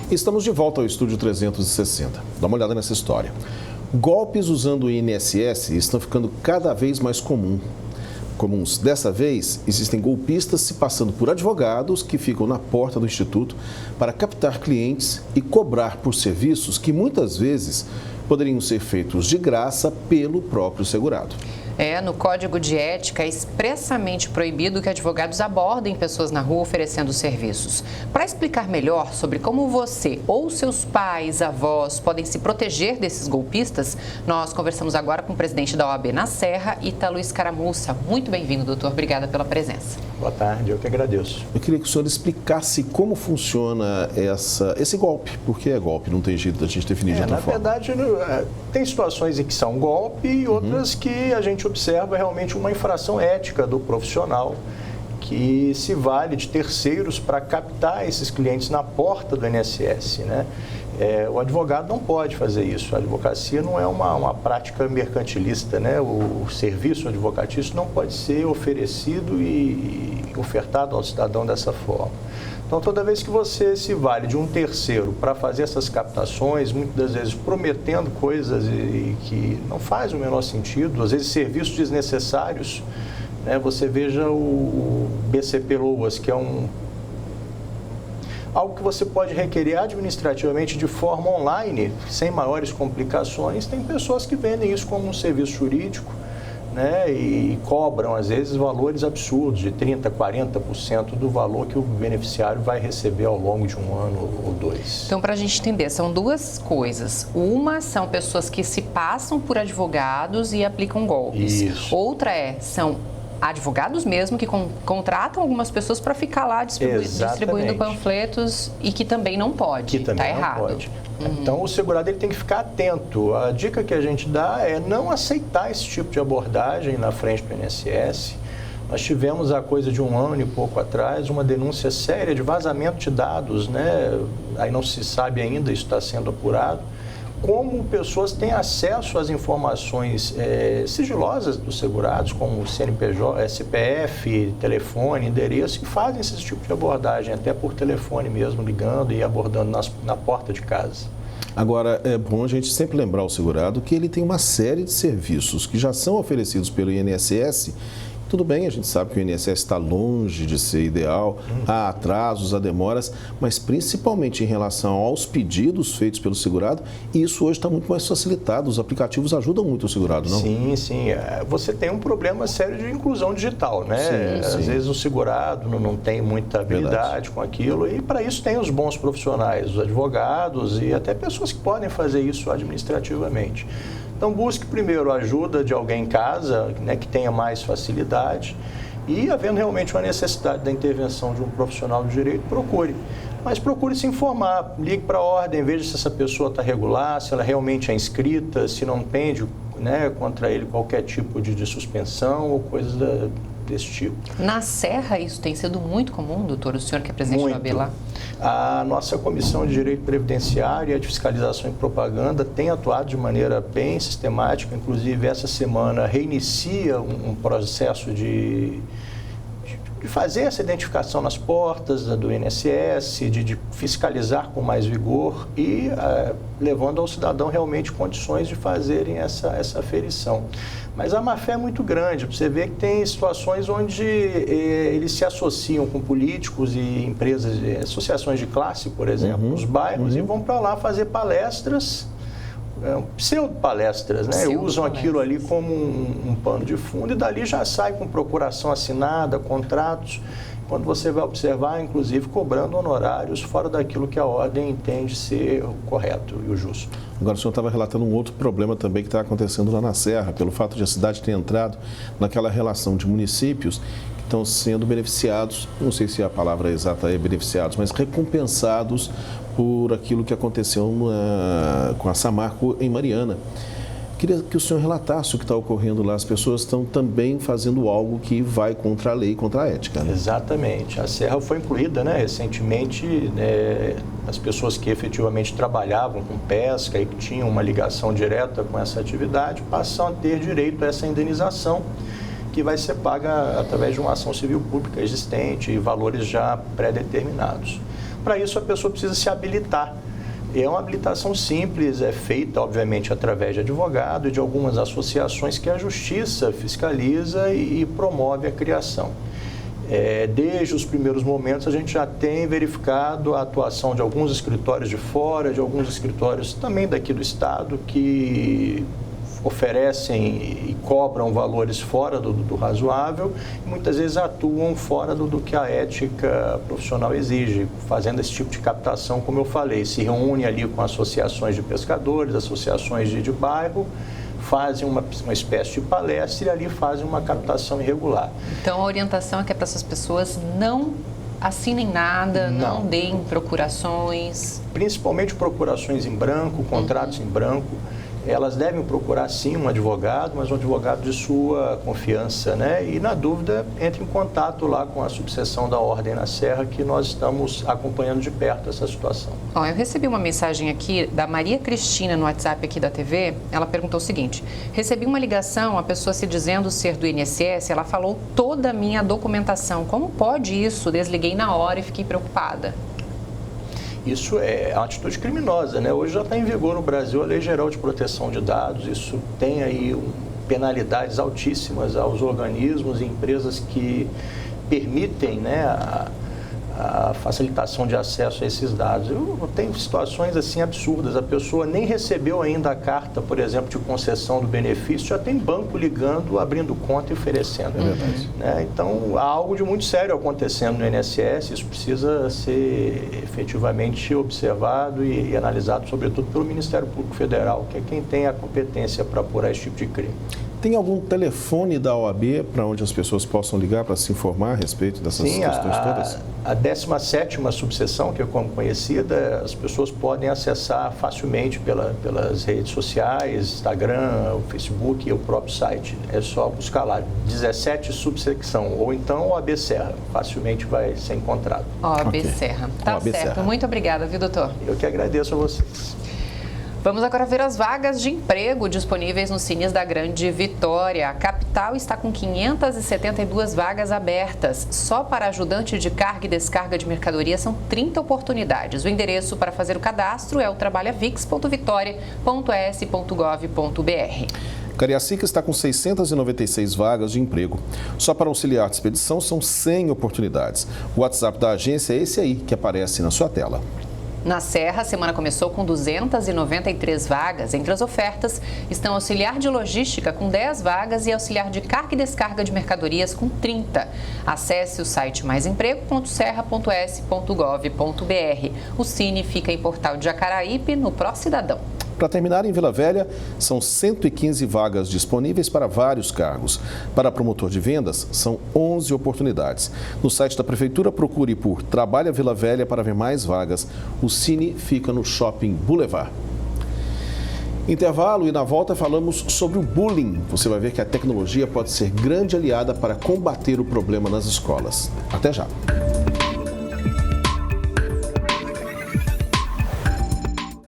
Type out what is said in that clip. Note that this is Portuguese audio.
Estamos de volta ao Estúdio 360. Dá uma olhada nessa história. Golpes usando o INSS estão ficando cada vez mais comuns. Dessa vez, existem golpistas se passando por advogados que ficam na porta do Instituto para captar clientes e cobrar por serviços que muitas vezes poderiam ser feitos de graça pelo próprio segurado. No Código de Ética é expressamente proibido que advogados abordem pessoas na rua oferecendo serviços. Para explicar melhor sobre como você ou seus pais, avós podem se proteger desses golpistas, nós conversamos agora com o presidente da OAB na Serra, Ítalo Escaramuça. Muito bem-vindo, doutor. Obrigada pela presença. Boa tarde, eu que agradeço. Eu queria que o senhor explicasse como funciona esse golpe. Por que é golpe? Não tem jeito da gente definir de outra forma. Na verdade, tem situações em que são golpe e outras que a gente observa realmente uma infração ética do profissional que se vale de terceiros para captar esses clientes na porta do INSS, né? O advogado não pode fazer isso. A advocacia não é uma prática mercantilista, né? O serviço advocatício não pode ser oferecido e ofertado ao cidadão dessa forma. Então, toda vez que você se vale de um terceiro para fazer essas captações, muitas das vezes prometendo coisas que não faz o menor sentido, às vezes serviços desnecessários, né? Você veja o BCP Loas, que é algo que você pode requerer administrativamente de forma online, sem maiores complicações. Tem pessoas que vendem isso como um serviço jurídico, né, e cobram, às vezes, valores absurdos, de 30%, 40% do valor que o beneficiário vai receber ao longo de um ano ou dois. Então, para a gente entender, são duas coisas. Uma são pessoas que se passam por advogados e aplicam golpes. Isso. Outra são advogados mesmo que contratam algumas pessoas para ficar lá distribuindo panfletos e que também não pode. Que também não errado. Pode. Então, o segurado ele tem que ficar atento. A dica que a gente dá é não aceitar esse tipo de abordagem na frente do INSS. Nós tivemos, há coisa de um ano e pouco atrás, uma denúncia séria de vazamento de dados, né? Aí não se sabe ainda, isso está sendo apurado. Como pessoas têm acesso às informações sigilosas dos segurados, como CNPJ, CPF, telefone, endereço, e fazem esse tipo de abordagem, até por telefone mesmo, ligando e abordando na porta de casa. Agora, é bom a gente sempre lembrar ao segurado que ele tem uma série de serviços que já são oferecidos pelo INSS. Tudo bem, a gente sabe que o INSS está longe de ser ideal, há atrasos, há demoras, mas principalmente em relação aos pedidos feitos pelo segurado, isso hoje está muito mais facilitado. Os aplicativos ajudam muito o segurado, não? Sim, sim. Você tem um problema sério de inclusão digital, né? Sim. Às vezes o segurado não tem muita habilidade com aquilo, e para isso tem os bons profissionais, os advogados e até pessoas que podem fazer isso administrativamente. Então, busque primeiro a ajuda de alguém em casa, né, que tenha mais facilidade, e, havendo realmente uma necessidade da intervenção de um profissional do direito, procure. Mas procure se informar, ligue para a ordem, veja se essa pessoa está regular, se ela realmente é inscrita, se não pende, né, contra ele qualquer tipo de suspensão ou coisas desse tipo. Na Serra, isso tem sido muito comum, doutor, o senhor que é presidente da OAB lá? A nossa Comissão de Direito Previdenciário e a de Fiscalização e Propaganda tem atuado de maneira bem sistemática. Inclusive, essa semana reinicia um processo de fazer essa identificação nas portas do INSS, de fiscalizar com mais vigor e levando ao cidadão realmente condições de fazerem essa aferição. Mas a má-fé é muito grande. Você vê que tem situações onde eles se associam com políticos e empresas, associações de classe, por exemplo, nos bairros, e vão para lá fazer palestras, pseudo-palestras, né? Usam aquilo ali como um pano de fundo e dali já sai com procuração assinada, contratos. Quando você vai observar, inclusive, cobrando honorários fora daquilo que a ordem entende ser o correto e o justo. Agora, o senhor estava relatando um outro problema também que está acontecendo lá na Serra, pelo fato de a cidade ter entrado naquela relação de municípios que estão sendo beneficiados, não sei se a palavra exata é beneficiados, mas recompensados por aquilo que aconteceu com a Samarco em Mariana. Queria que o senhor relatasse o que está ocorrendo lá. As pessoas estão também fazendo algo que vai contra a lei, contra a ética, né? Exatamente. A Serra foi incluída, né, recentemente, as pessoas que efetivamente trabalhavam com pesca e que tinham uma ligação direta com essa atividade passam a ter direito a essa indenização que vai ser paga através de uma ação civil pública existente e valores já pré-determinados. para isso a pessoa precisa se habilitar. É uma habilitação simples, é feita, obviamente, através de advogado e de algumas associações que a Justiça fiscaliza e promove a criação. Desde os primeiros momentos, a gente já tem verificado a atuação de alguns escritórios de fora, de alguns escritórios também daqui do Estado, que oferecem e cobram valores fora do razoável e muitas vezes atuam fora do que a ética profissional exige, fazendo esse tipo de captação, como eu falei, se reúne ali com associações de pescadores, associações de bairro, fazem uma espécie de palestra e ali fazem uma captação irregular. Então, a orientação é que é para essas pessoas não assinem nada, não deem procurações. Principalmente procurações em branco, contratos em branco. Elas devem procurar, sim, um advogado, mas um advogado de sua confiança, né? E, na dúvida, entre em contato lá com a subseção da Ordem na Serra, que nós estamos acompanhando de perto essa situação. Eu recebi uma mensagem aqui da Maria Cristina no WhatsApp aqui da TV. Ela perguntou o seguinte: recebi uma ligação, a pessoa se dizendo ser do INSS, ela falou toda a minha documentação. Como pode isso? Desliguei na hora e fiquei preocupada. Isso é uma atitude criminosa, né? Hoje já está em vigor no Brasil a Lei Geral de Proteção de Dados. Isso tem aí penalidades altíssimas aos organismos e empresas que permitem, né, a facilitação de acesso a esses dados. Eu tenho situações assim absurdas. A pessoa nem recebeu ainda a carta, por exemplo, de concessão do benefício, já tem banco ligando, abrindo conta e oferecendo. É verdade. Né? Então, há algo de muito sério acontecendo no INSS. Isso precisa ser efetivamente observado e analisado, sobretudo pelo Ministério Público Federal, que é quem tem a competência para apurar esse tipo de crime. Tem algum telefone da OAB para onde as pessoas possam ligar para se informar a respeito dessas questões todas? A 17ª subseção, que é como conhecida, as pessoas podem acessar facilmente pelas redes sociais, Instagram, o Facebook e o próprio site. É só buscar lá, 17 subsecção, ou então OAB Serra, facilmente vai ser encontrado. OAB Serra. Tá OAB certo. Serra. Muito obrigada, viu, doutor? Eu que agradeço a vocês. Vamos agora ver as vagas de emprego disponíveis nos Cines da Grande Vitória. A capital está com 572 vagas abertas. Só para ajudante de carga e descarga de mercadoria são 30 oportunidades. O endereço para fazer o cadastro é o trabalhavix.vitoria.s.gov.br. Cariacica está com 696 vagas de emprego. Só para auxiliar de expedição são 100 oportunidades. O WhatsApp da agência é esse aí que aparece na sua tela. Na Serra, a semana começou com 293 vagas. Entre as ofertas estão auxiliar de logística com 10 vagas e auxiliar de carga e descarga de mercadorias com 30. Acesse o site maisemprego.serra.s.gov.br. O Cine fica em Portal de Jacaraípe, no Pró Cidadão. Para terminar, em Vila Velha, são 115 vagas disponíveis para vários cargos. Para promotor de vendas, são 11 oportunidades. No site da Prefeitura, procure por Trabalha Vila Velha para ver mais vagas. O Cine fica no Shopping Boulevard. Intervalo e na volta falamos sobre o bullying. Você vai ver que a tecnologia pode ser grande aliada para combater o problema nas escolas. Até já!